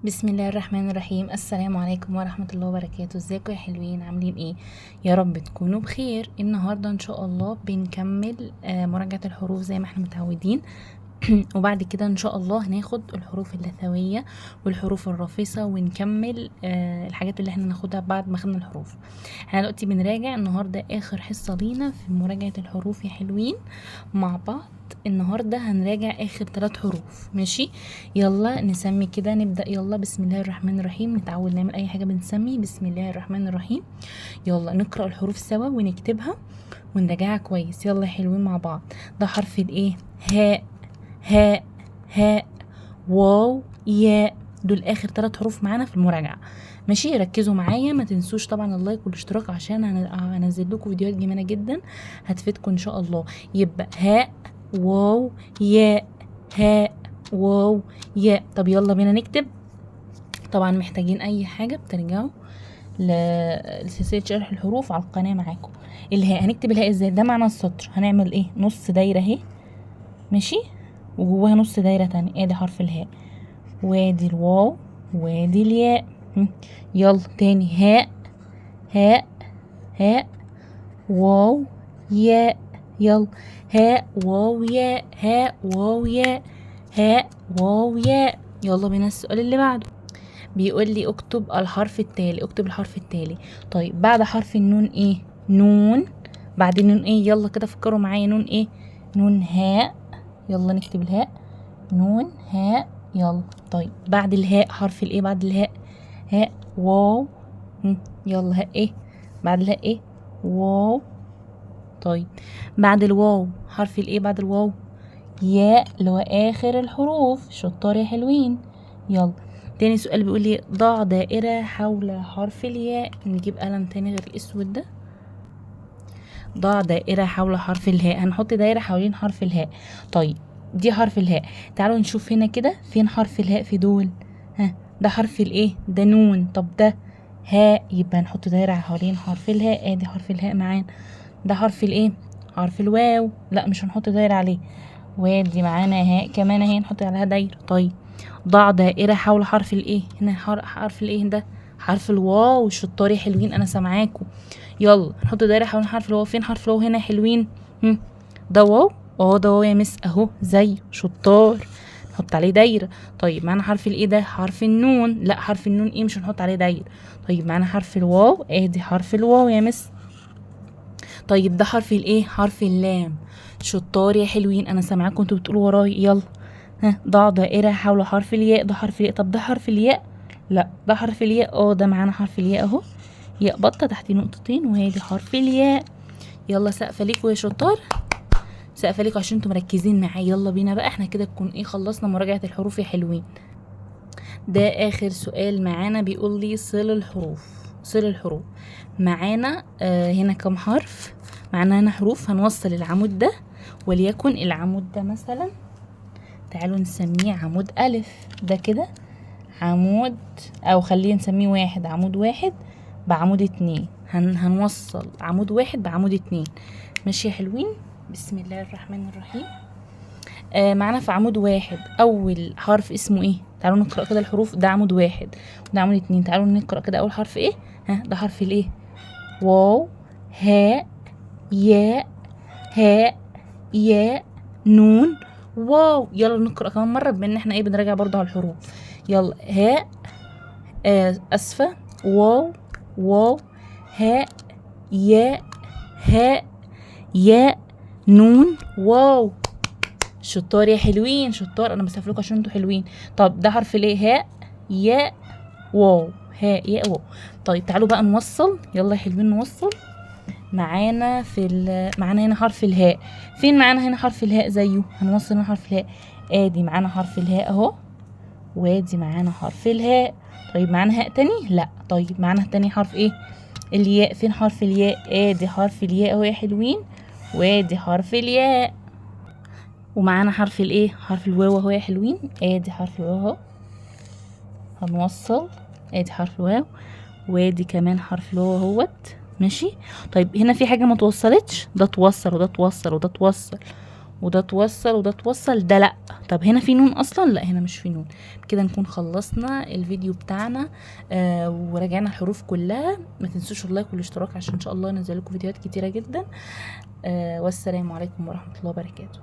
بسم الله الرحمن الرحيم. السلام عليكم ورحمة الله وبركاته. ازيكم يا حلوين؟ عاملين ايه؟ يا رب تكونوا بخير. النهاردة ان شاء الله بنكمل مراجعة الحروف زي ما احنا متعودين. وبعد كده ان شاء الله هناخد الحروف اللثوية والحروف الرافصة ونكمل الحاجات اللي احنا ناخدها بعد ما خدنا الحروف. احنا دلوقتي بنراجع النهاردة اخر حصة لينا في مراجعة الحروف يا حلوين مع بعض. النهاردة هنراجع اخر 3 حروف. ماشي، يلا نسمي كده، نبدأ. يلا بسم الله الرحمن الرحيم. نتعود نعمل اي حاجة بنسمي بسم الله الرحمن الرحيم. يلا نقرأ الحروف سوا ونكتبها ونراجعها كويس. يلا يا حلوين مع بعض. ده حرف الايه؟ هاء، هاء، هاء، واو، ياء. دول اخر 3 حروف معانا في المراجعه. ماشي، ركزوا معايا، ما تنسوش طبعا اللايك والاشتراك عشان هنزل لكم فيديوهات جميله جدا هتفيدكم ان شاء الله. يبقى هاء، واو، ياء، هاء، واو، ياء. طب يلا بينا نكتب. طبعا محتاجين اي حاجه بترجعوا لسلسله شرح الحروف على القناه معاكم. الهاء هنكتب الهاء ازاي؟ ده معنى السطر. هنعمل ايه؟ نص دايره اهي، ماشي، وجواها نص دايرة تانية. ادي حرف الهاء، وادي الواو، وادي الياء. يلا تاني. هاء، هاء، هاء، واو، ياء. يلا هاء، واو، ياء، هاء، واو، ياء، هاء، واو، ياء. يلا بينا السؤال اللي بعده. بيقول لي اكتب الحرف التالي. اكتب الحرف التالي. طيب بعد حرف النون ايه؟ نون. بعد النون ايه؟ يلا كده فكروا معايا. نون ايه؟ نون هاء. يلا نكتب الهاء. نون هاء. يلا. طيب بعد الهاء حرف الايه؟ بعد الهاء هاء، واو. يلا هاء ايه؟ بعد الهاء ايه؟ واو. طيب بعد الواو حرف الايه؟ بعد الواو ياء، اللي هو اخر الحروف. شطار يا حلوين. يلا تاني سؤال. بيقول لي ضع دائرة حول حرف الياء. نجيب قلم تاني غير الاسود ده. ضع دائرة حول حرف الهاء. هنحط دائرة حوالين حرف الهاء. طيب دي حرف الهاء. تعالوا نشوف هنا كده فين حرف الهاء في دول. ها، ده حرف الايه؟ ده نون. طب ده هاء، يبقى نحط دائرة حوالين حرف الهاء. ادي حرف الهاء معانا. ده حرف الايه؟ حرف الواو. لا مش هنحط دائرة عليه. وادي معانا هاء كمان اهي، نحط عليها دايرة. طيب ضع دائرة حول حرف الايه. هنا حرف الايه؟ ده حرف الواو. شطار حلوين، انا سامعاكم. يلا نحط دايرة حول حرف الواو. فين حرف الواو هنا حلوين؟ ده واو. ده واو يا مس اهو، زي شطار. نحط عليه دايرة. طيب معانا حرف الايه؟ ده حرف النون. لا حرف النون ايه؟ مش هنحط عليه دايرة. طيب معانا حرف الواو. ادي حرف الواو يا مس. طيب ده حرف الايه؟ حرف اللام. شطار يا حلوين، انا سامعاكم انتوا بتقولوا وراي. يلا ها، ضع دائرة حول حرف الياء. ده حرف الياء. طب ده حرف الياء؟ لا ده حرف الياء. ده معانا حرف الياء اهو، ياء بطة تحتيه نقطتين، وهادي حرف الياء. يلا سقفة ليكوا يا شطار، سقفة ليكوا عشان انتوا مركزين معايا. يلا بينا بقى، احنا كده نكون خلصنا مراجعة الحروف يا حلوين. ده اخر سؤال معانا. بيقول لي صل الحروف. صل الحروف معانا. هنا كم حرف معانا؟ هنا حروف. هنوصل العمود ده، وليكن العمود ده مثلا تعالوا نسميه عمود ألف. ده كده عمود، أو خلينا نسميه واحد. عمود واحد بعمود اتنين. هنوصل عمود واحد بعمود اتنين. ماشي يا حلوين. بسم الله الرحمن الرحيم. معانا في عمود واحد أول حرف اسمه ايه؟ تعالوا نقرأ كده الحروف. ده عمود واحد وده عمود اتنين. تعالوا نقرأ كده أول حرف ايه؟ ده حرف الايه؟ واو، هاء، ياء، هاء، ياء، نون، واو. يلا نقرأ كمان مرة بما ان احنا بنراجع برضو على الحروف. يلا هاء، اسفة، واو، واو، هاء، ياء، هاء، ياء، نون، واو. شطار يا حلوين، شطار. انا بسقف لكم عشان انتوا حلوين. طب ده حرف الايه؟ هاء، ياء، واو، هاء، ياء، واو. طيب تعالوا بقى نوصل. يلا يا حلوين نوصل. معانا معانا هنا حرف الهاء. فين معانا هنا حرف الهاء زيه؟ هنوصل هنا حرف الهاء. ادي معانا حرف الهاء اهو، وادي معانا حرف الهاء. طيب معانا هاء تاني؟ لا. طيب معانا تاني حرف ايه؟ الياء. فين حرف الياء؟ ادي حرف الياء اهو يا حلوين، وادي حرف الياء. ومعانا حرف الايه؟ حرف الواو اهو يا حلوين. ادي حرف الواو اهو. هنوصل. ادي حرف الواو، وادي كمان حرف الواو اهوت. ماشي. طيب هنا في حاجه ما توصلتش. ده توصل وده توصل وده توصل وده توصل وده توصل، ده لا. طب هنا في نون اصلا؟ لا هنا مش في نون. كده نكون خلصنا الفيديو بتاعنا وراجعنا الحروف كلها. ما تنسوش اللايك والاشتراك عشان ان شاء الله ننزل لكم فيديوهات كتيره جدا. والسلام عليكم ورحمه الله وبركاته.